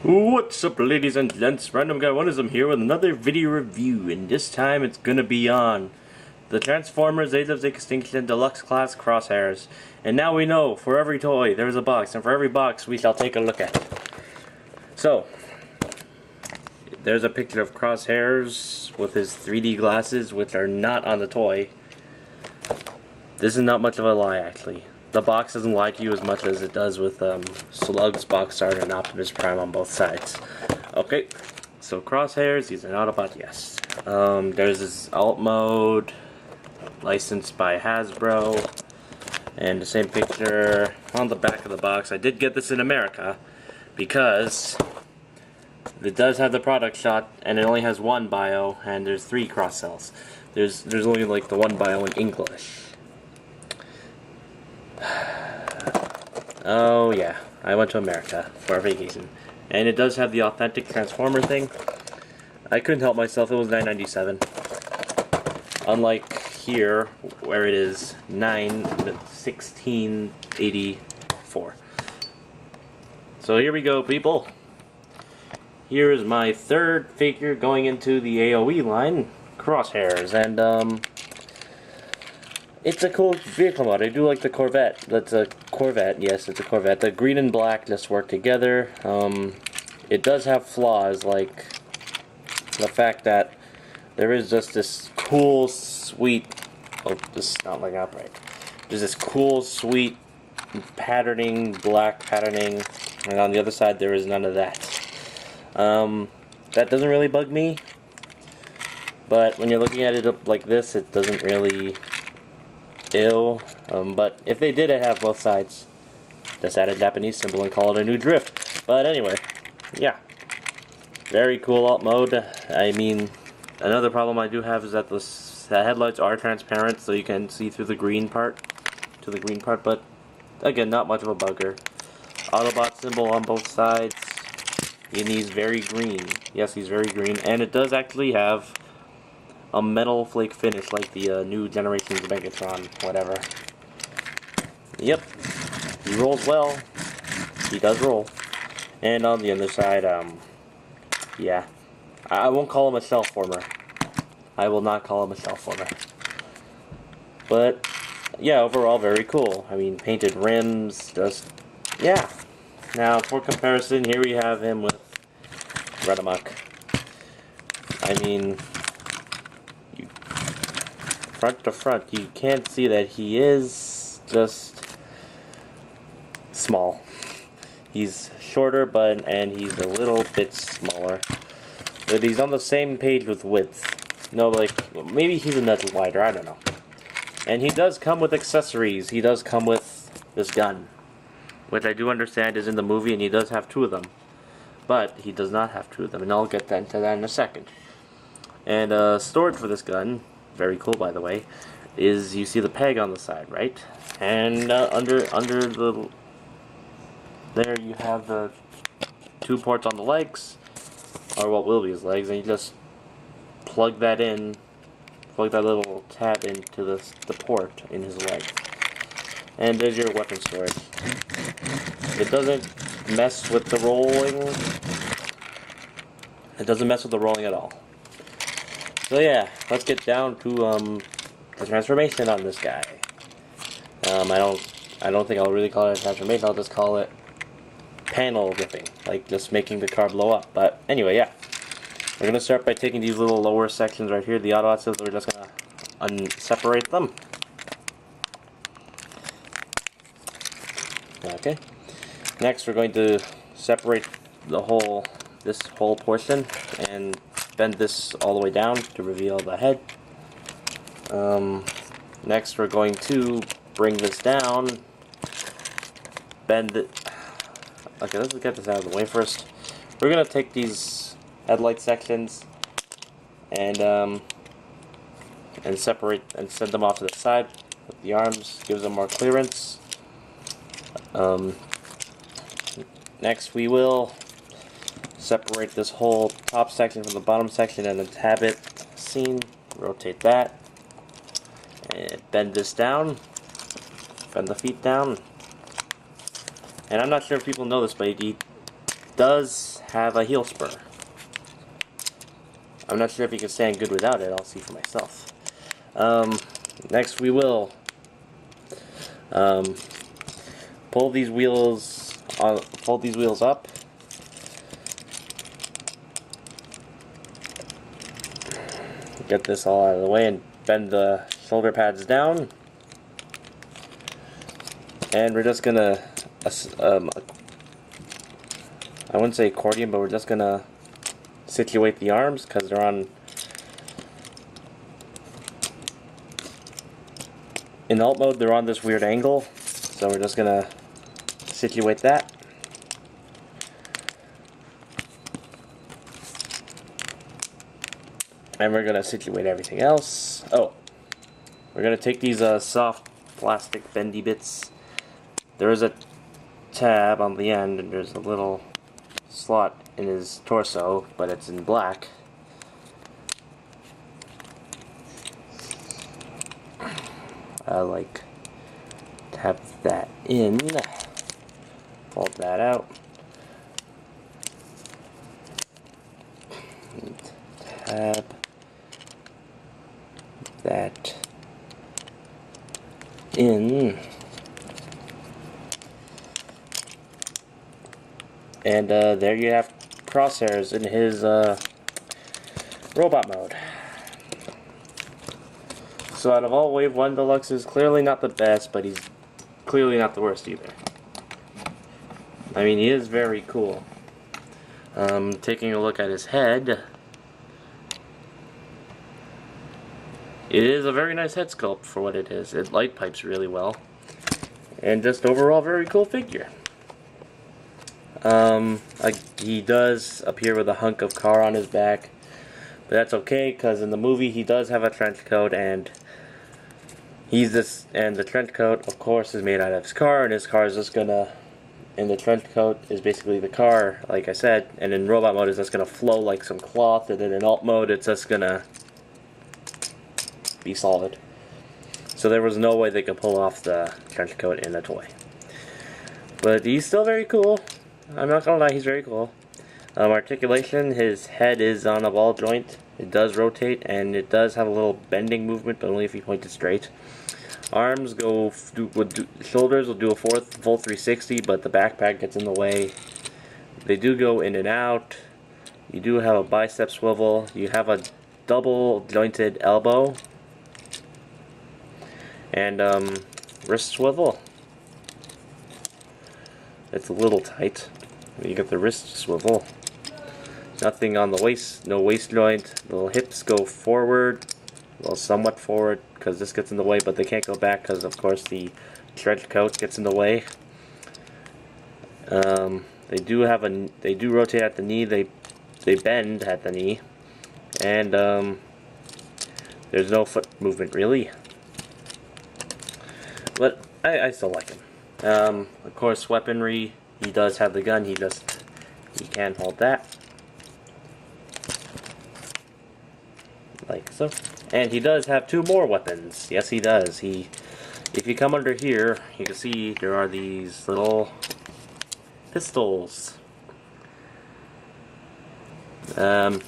What's up, ladies and gents? Random Guy Oneism here with another video review, and this time it's gonna be on the Transformers Age of Extinction Deluxe Class Crosshairs. And now we know, for every toy there's a box, and for every box we shall take a look at. So, there's a picture of Crosshairs with his 3D glasses, which are not on the toy. This is not much of a lie, actually. The box doesn't lie to you as much as it does with Slug's box art and Optimus Prime on both sides. Okay, so Crosshairs, he's an Autobot, yes. There's this alt mode, licensed by Hasbro, and the same picture on the back of the box. I did get this in America because it does have the product shot, and it only has one bio, and there's 3 cross cells. There's only like the one bio in English. Oh yeah, I went to America for a vacation, and it does have the authentic Transformer thing. I couldn't help myself, it was $9.97. Unlike here, where it is $16.84. So here we go, people. Here is my third figure going into the AOE line, Crosshairs, and it's a cool vehicle mod. I do like the Corvette. That's a Corvette. Yes, it's a Corvette. The green and black just work together. It does have flaws, like the fact that there is just this cool, sweet... Oh, this is not like upright. There's this cool, sweet patterning, black patterning, and on the other side there is none of that. That doesn't really bug me, but when you're looking at it up like this, it doesn't really... but if they did have both sides, just add a Japanese symbol and call it a new drift. But anyway, yeah, very cool alt mode. I mean, another problem I do have is that the headlights are transparent, so you can see through the green part, but again, not much of a bugger. Autobot symbol on both sides, and he's very green. Yes, he's very green, and it does actually have a metal flake finish like the new Generations Megatron, whatever. Yep, he rolls well. He does roll. And on the other side, yeah, I won't call him a shelf former. I will not call him a shelf former. But yeah, overall very cool. I mean, painted rims, just yeah. Now for comparison, here we have him with Red Amok. I mean, front to front, you can't see that he is just small. He's shorter, and he's a little bit smaller. But he's on the same page with width. No, like, maybe he's a nudge wider, I don't know. And he does come with accessories. He does come with this gun, which I do understand is in the movie, and he does have 2 of them. But he does not have 2 of them, and I'll get into that in a second. And storage for this gun, very cool by the way, is you see the peg on the side, right? And under the there you have the 2 ports on the legs, or what will be his legs, and you just plug that in, plug that little tab into the port in his leg, and there's your weapon storage. It doesn't mess with the rolling. It doesn't mess with the rolling at all. So yeah, let's get down to the transformation on this guy. I don't think I'll really call it a transformation. I'll just call it panel ripping, like just making the car blow up. But anyway, yeah, we're gonna start by taking these little lower sections right here, the Autobot cells. We're just gonna separate them. Okay. Next, we're going to separate this whole portion and bend this all the way down to reveal the head. Next we're going to bring this down, bend it. Okay, let's get this out of the way first. We're gonna take these headlight sections and separate and send them off to the side with the arms. Gives them more clearance. Next we will separate this whole top section from the bottom section and then tab it, scene, rotate that, and bend this down, bend the feet down, and I'm not sure if people know this, but does have a heel spur. I'm not sure if you can stand good without it. I'll see for myself. Next we will pull these wheels up. Get this all out of the way and bend the shoulder pads down. And we're just gonna, I wouldn't say accordion, but we're just gonna situate the arms because they're on, in alt mode they're on this weird angle, so we're just gonna situate that. And we're gonna situate everything else. Oh, we're gonna take these soft plastic bendy bits. There is a tab on the end, and there's a little slot in his torso, but it's in black. I like tap that in, fold that out, and tab that in. And there you have Crosshairs in his robot mode. So out of all Wave 1 Deluxe is clearly not the best, but he's clearly not the worst either. I mean, he is very cool. Taking a look at his head, it is a very nice head sculpt for what it is. It light pipes really well. And just overall very cool figure. He does appear with a hunk of car on his back, but that's okay because in the movie he does have a trench coat, and the trench coat of course is made out of his car, and his car is just gonna, and the trench coat is basically the car, like I said, and in robot mode it's just gonna flow like some cloth, and then in alt mode it's just gonna be solid. So there was no way they could pull off the trench coat in a toy. But he's still very cool. I'm not gonna lie, he's very cool. Articulation, his head is on a ball joint. It does rotate, and it does have a little bending movement, but only if you point it straight. Arms shoulders will do a full 360, but the backpack gets in the way. They do go in and out. You do have a bicep swivel. You have a double jointed elbow. And wrist swivel. It's a little tight. You get the wrist swivel. Nothing on the waist, no waist joint. The little hips go forward, well, somewhat forward, because this gets in the way, but they can't go back because, of course, the trench coat gets in the way. They do rotate at the knee. They bend at the knee, and there's no foot movement really. But I still like him. Of course, weaponry, he does have the gun, he can hold that. Like so. And he does have 2 more weapons. Yes, he does. If you come under here, you can see there are these little pistols. They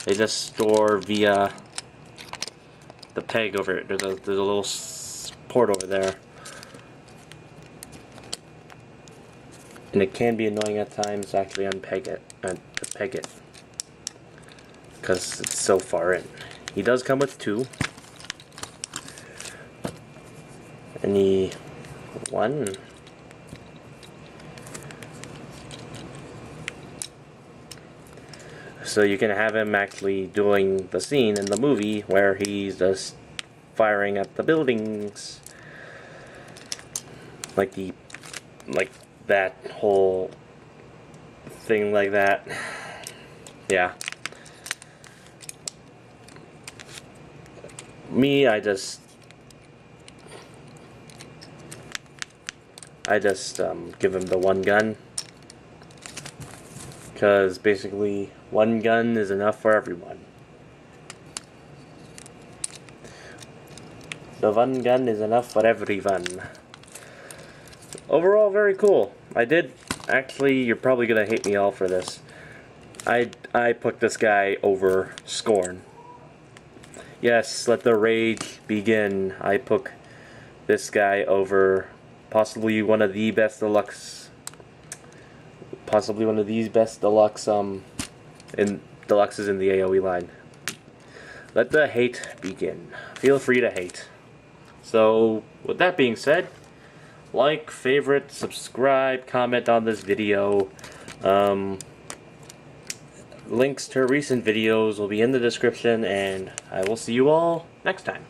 just store via the peg over it. There's a little port over there. And it can be annoying at times to actually unpeg it, to peg it, because it's so far in. He does come with 2. And 1. So you can have him actually doing the scene in the movie where he's just firing at the buildings, like that whole thing like that. Yeah. Me, I just give him the one gun, because basically one gun is enough for everyone. The one gun is enough for everyone. Overall, very cool. I Actually, you're probably gonna hate me all for this. I put this guy over Scorn. Yes, let the rage begin. I put this guy over possibly one of the best deluxe, in deluxes in the AOE line. Let the hate begin. Feel free to hate. So, with that being said, like, favorite, subscribe, comment on this video. Links to recent videos will be in the description, and I will see you all next time.